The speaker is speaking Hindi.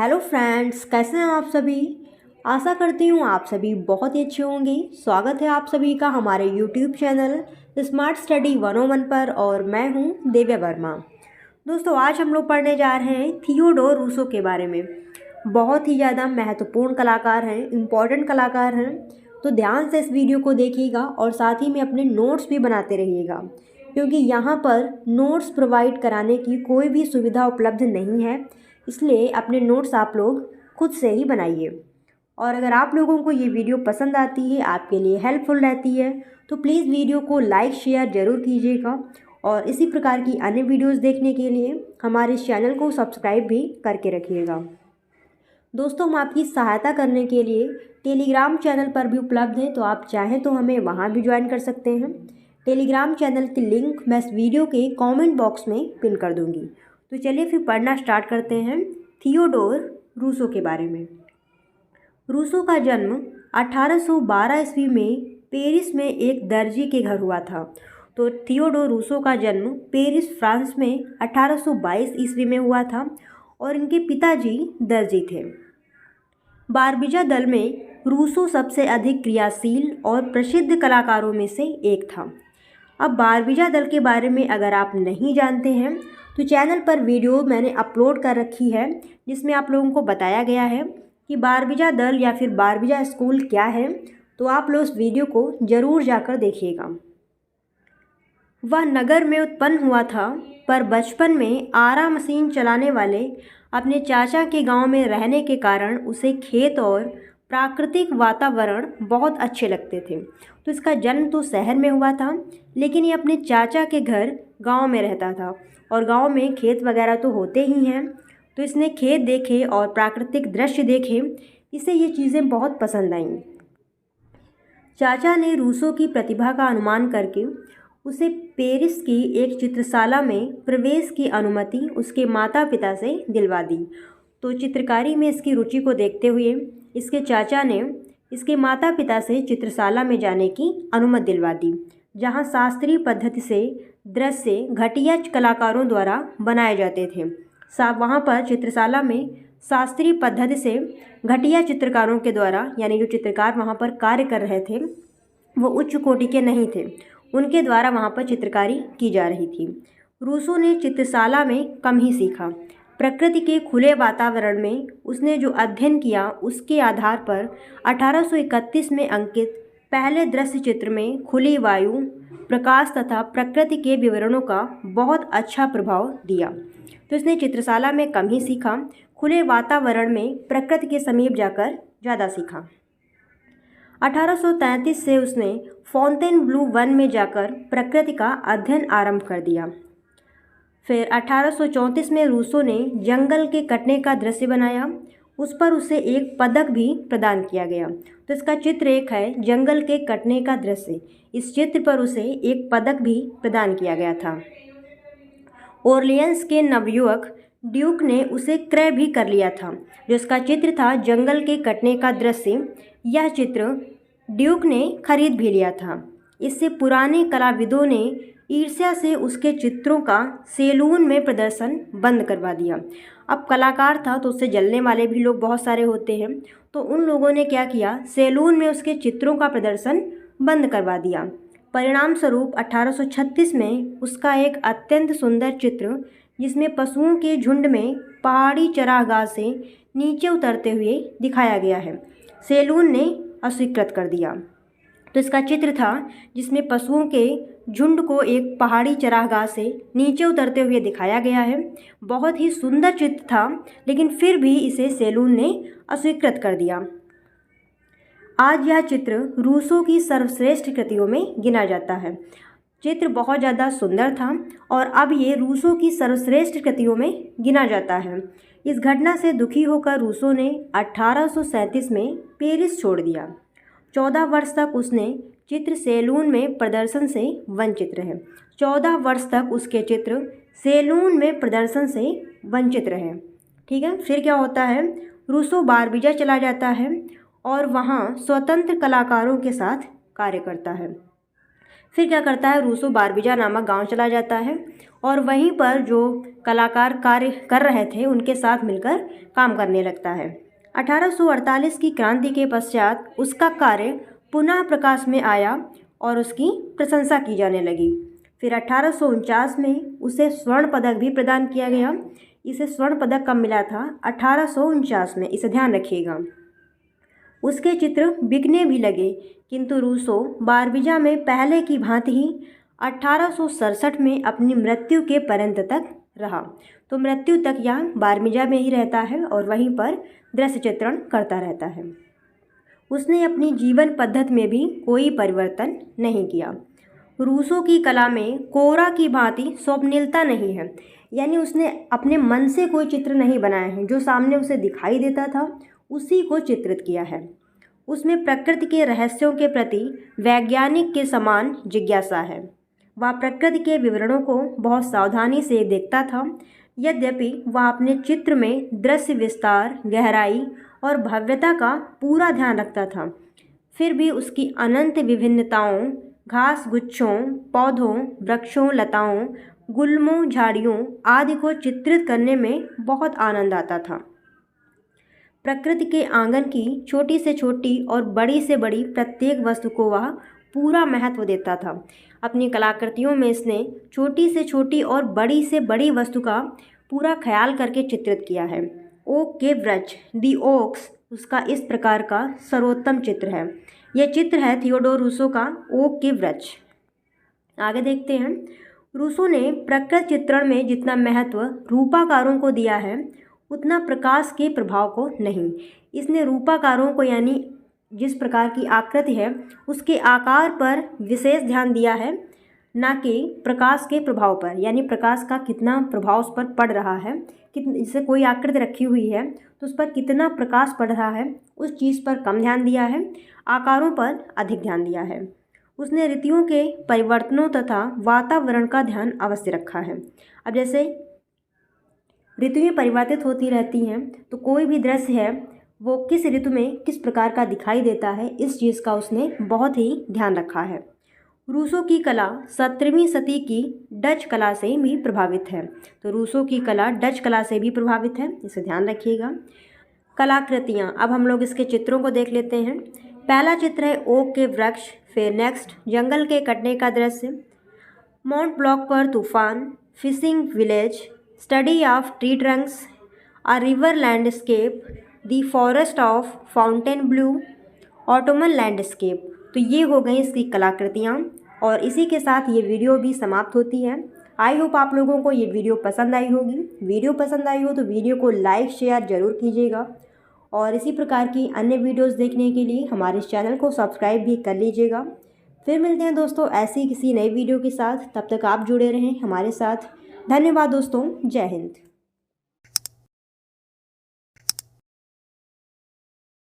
हेलो फ्रेंड्स, कैसे हैं आप सभी। आशा करती हूँ आप सभी बहुत ही अच्छे होंगे। स्वागत है आप सभी का हमारे यूट्यूब चैनल स्मार्ट स्टडी 101 पर और मैं हूँ दिव्या वर्मा। दोस्तों, आज हम लोग पढ़ने जा रहे हैं थियोडोर रूसो के बारे में। बहुत ही ज़्यादा महत्वपूर्ण कलाकार हैं, इम्पॉर्टेंट कलाकार हैं। तो ध्यान से इस वीडियो को देखिएगा और साथ ही में अपने नोट्स भी बनाते रहिएगा, क्योंकि यहाँ पर नोट्स प्रोवाइड कराने की कोई भी सुविधा उपलब्ध नहीं है। इसलिए अपने नोट्स आप लोग खुद से ही बनाइए। और अगर आप लोगों को ये वीडियो पसंद आती है, आपके लिए हेल्पफुल रहती है, तो प्लीज़ वीडियो को लाइक शेयर ज़रूर कीजिएगा। और इसी प्रकार की अन्य वीडियोस देखने के लिए हमारे इस चैनल को सब्सक्राइब भी करके रखिएगा। दोस्तों, हम आपकी सहायता करने के लिए टेलीग्राम चैनल पर भी उपलब्ध हैं, तो आप चाहें तो हमें वहाँ भी ज्वाइन कर सकते हैं। टेलीग्राम चैनल की लिंक मैं इस वीडियो के कमेंट बॉक्स में पिन कर दूँगी। तो चलिए फिर पढ़ना स्टार्ट करते हैं थियोडोर रूसो के बारे में। रूसो का जन्म 1812 ईस्वी में पेरिस में एक दर्जी के घर हुआ था। तो थियोडोर रूसो का जन्म पेरिस, फ्रांस में 1822 ईस्वी में हुआ था और इनके पिताजी दर्जी थे। बारबीजा दल में रूसो सबसे अधिक क्रियाशील और प्रसिद्ध कलाकारों में से एक था। अब बारबीजा दल के बारे में अगर आप नहीं जानते हैं तो चैनल पर वीडियो मैंने अपलोड कर रखी है, जिसमें आप लोगों को बताया गया है कि बारबीजा दल या फिर बारबीजा स्कूल क्या है। तो आप लोग उस वीडियो को ज़रूर जाकर देखिएगा। वह नगर में उत्पन्न हुआ था, पर बचपन में आरा मशीन चलाने वाले अपने चाचा के गांव में रहने के कारण उसे खेत और प्राकृतिक वातावरण बहुत अच्छे लगते थे। तो इसका जन्म तो शहर में हुआ था, लेकिन ये अपने चाचा के घर गांव में रहता था और गांव में खेत वगैरह तो होते ही हैं। तो इसने खेत देखे और प्राकृतिक दृश्य देखे, इसे ये चीज़ें बहुत पसंद आईं। चाचा ने रूसो की प्रतिभा का अनुमान करके उसे पेरिस की एक चित्रशाला में प्रवेश की अनुमति उसके माता पिता से दिलवा दी। तो चित्रकारी में इसकी रुचि को देखते हुए इसके चाचा ने इसके माता पिता से चित्रशाला में जाने की अनुमति दिलवा दी, जहां शास्त्रीय पद्धति से दृश्य घटिया कलाकारों द्वारा बनाए जाते थे। वहाँ पर चित्रशाला में शास्त्रीय पद्धति से घटिया चित्रकारों के द्वारा, यानी जो चित्रकार वहाँ पर कार्य कर रहे थे वो उच्च कोटि के नहीं थे, उनके द्वारा वहाँ पर चित्रकारी की जा रही थी। रूसो ने चित्रशाला में कम ही सीखा। प्रकृति के खुले वातावरण में उसने जो अध्ययन किया उसके आधार पर 1831 में अंकित पहले दृश्य चित्र में खुली वायु, प्रकाश तथा प्रकृति के विवरणों का बहुत अच्छा प्रभाव दिया। तो इसने चित्रशाला में कम ही सीखा, खुले वातावरण में प्रकृति के समीप जाकर ज़्यादा सीखा। 1833 से उसने फॉन्टेनब्लू वन में जाकर प्रकृति का अध्ययन आरंभ कर दिया। फिर 1834 में रूसो ने जंगल के कटने का दृश्य बनाया, उस पर उसे एक पदक भी प्रदान किया गया। तो इसका चित्र एक है जंगल के कटने का दृश्य, इस चित्र पर उसे एक पदक भी प्रदान किया गया था। ओरलियंस के नवयुवक ड्यूक ने उसे क्रय भी कर लिया था, जो इसका चित्र था जंगल के कटने का दृश्य। यह चित्र ड्यूक ने खरीद भी लिया था। इससे पुराने कलाविदों ने ईर्ष्या से उसके चित्रों का सैलून में प्रदर्शन बंद करवा दिया। अब कलाकार था तो उससे जलने वाले भी लोग बहुत सारे होते हैं, तो उन लोगों ने क्या किया, सैलून में उसके चित्रों का प्रदर्शन बंद करवा दिया। परिणाम स्वरूप 1836 में उसका एक अत्यंत सुंदर चित्र, जिसमें पशुओं के झुंड में पहाड़ी चरागाह से नीचे उतरते हुए दिखाया गया है, सैलून ने अस्वीकृत कर दिया। तो इसका चित्र था जिसमें पशुओं के झुंड को एक पहाड़ी चरागाह से नीचे उतरते हुए दिखाया गया है। बहुत ही सुंदर चित्र था, लेकिन फिर भी इसे सैलून ने अस्वीकृत कर दिया। आज यह चित्र रूसो की सर्वश्रेष्ठ कृतियों में गिना जाता है। चित्र बहुत ज़्यादा सुंदर था और अब ये रूसो की सर्वश्रेष्ठ कृतियों में गिना जाता है। इस घटना से दुखी होकर रूसो ने 1837 में पेरिस छोड़ दिया। 14 वर्ष तक उसने चित्र सैलून में प्रदर्शन से वंचित रहे। 14 वर्ष तक उसके चित्र सैलून में प्रदर्शन से वंचित रहे। ठीक है, फिर क्या होता है, रूसो बारबीजा चला जाता है और वहाँ स्वतंत्र कलाकारों के साथ कार्य करता है। फिर क्या करता है, रूसो बारबीजा नामक गांव चला जाता है और वहीं पर जो कलाकार कार्य कर रहे थे उनके साथ मिलकर काम करने लगता है। 1848 की क्रांति के पश्चात उसका कार्य पुनः प्रकाश में आया और उसकी प्रशंसा की जाने लगी। फिर 1849 में उसे स्वर्ण पदक भी प्रदान किया गया। इसे स्वर्ण पदक कब मिला था? 1849 में, इसे ध्यान रखिएगा। उसके चित्र बिकने भी लगे, किंतु रूसो बारबीजा में पहले की भांति ही 1867 में अपनी मृत्यु के पर्यंत तक रहा। तो मृत्यु तक यह बारबीजा में ही रहता है और वहीं पर दृश्य चित्रण करता रहता है। उसने अपनी जीवन पद्धति में भी कोई परिवर्तन नहीं किया। रूसो की कला में कोरा की भांति स्वप्निलता नहीं है, यानी उसने अपने मन से कोई चित्र नहीं बनाया है, जो सामने उसे दिखाई देता था उसी को चित्रित किया है। उसमें प्रकृति के रहस्यों के प्रति वैज्ञानिक के समान जिज्ञासा है। वह प्रकृति के विवरणों को बहुत सावधानी से देखता था। यद्यपि वह अपने चित्र में दृश्य विस्तार, गहराई और भव्यता का पूरा ध्यान रखता था, फिर भी उसकी अनंत विभिन्नताओं, घास गुच्छों, पौधों, वृक्षों, लताओं, गुल्मों, झाड़ियों आदि को चित्रित करने में बहुत आनंद आता था। प्रकृति के आंगन की छोटी से छोटी और बड़ी से बड़ी प्रत्येक वस्तु को वह पूरा महत्व देता था। अपनी कलाकृतियों में इसने छोटी से छोटी और बड़ी से बड़ी वस्तु का पूरा ख्याल करके चित्रित किया है। ओक के वृक्ष, दी ओक्स, उसका इस प्रकार का सर्वोत्तम चित्र है। यह चित्र है थियोडोर रूसो का ओक के वृक्ष। आगे देखते हैं। रूसो ने प्रकृति चित्रण में जितना महत्व रूपाकारों को दिया है उतना प्रकाश के प्रभाव को नहीं। इसने रूपाकारों को, यानी जिस प्रकार की आकृति है उसके आकार पर विशेष ध्यान दिया है, ना कि प्रकाश के प्रभाव पर, यानी प्रकाश का कितना प्रभाव उस पर पड़ रहा है। जैसे कोई आकृति रखी हुई है तो उस पर कितना प्रकाश पड़ रहा है उस चीज़ पर कम ध्यान दिया है, आकारों पर अधिक ध्यान दिया है। उसने ऋतुओं के परिवर्तनों तथा वातावरण का ध्यान अवश्य रखा है। अब जैसे ऋतुएं परिवर्तित होती रहती हैं तो कोई भी दृश्य है वो किस ऋतु में किस प्रकार का दिखाई देता है, इस चीज़ का उसने बहुत ही ध्यान रखा है। रूसो की कला 17वीं सदी की डच कला से भी प्रभावित है। तो रूसो की कला डच कला से भी प्रभावित है, इसे ध्यान रखिएगा। कलाकृतियाँ, अब हम लोग इसके चित्रों को देख लेते हैं। पहला चित्र है ओक के वृक्ष, फिर नेक्स्ट जंगल के कटने का दृश्य, माउंट ब्लॉक पर तूफान, fishing village, study of tree Trunks, a river landscape, the forest of fountain blue, Ottoman landscape. तो ये हो गई इसकी कलाकृतियाँ और इसी के साथ ये वीडियो भी समाप्त होती है। आई होप आप लोगों को ये वीडियो पसंद आई होगी। वीडियो पसंद आई हो तो वीडियो को लाइक शेयर ज़रूर कीजिएगा और इसी प्रकार की अन्य वीडियोस देखने के लिए हमारे इस चैनल को सब्सक्राइब भी कर लीजिएगा। फिर मिलते हैं दोस्तों ऐसी किसी नई वीडियो के साथ, तब तक आप जुड़े रहें हमारे साथ। धन्यवाद दोस्तों, जय हिंद।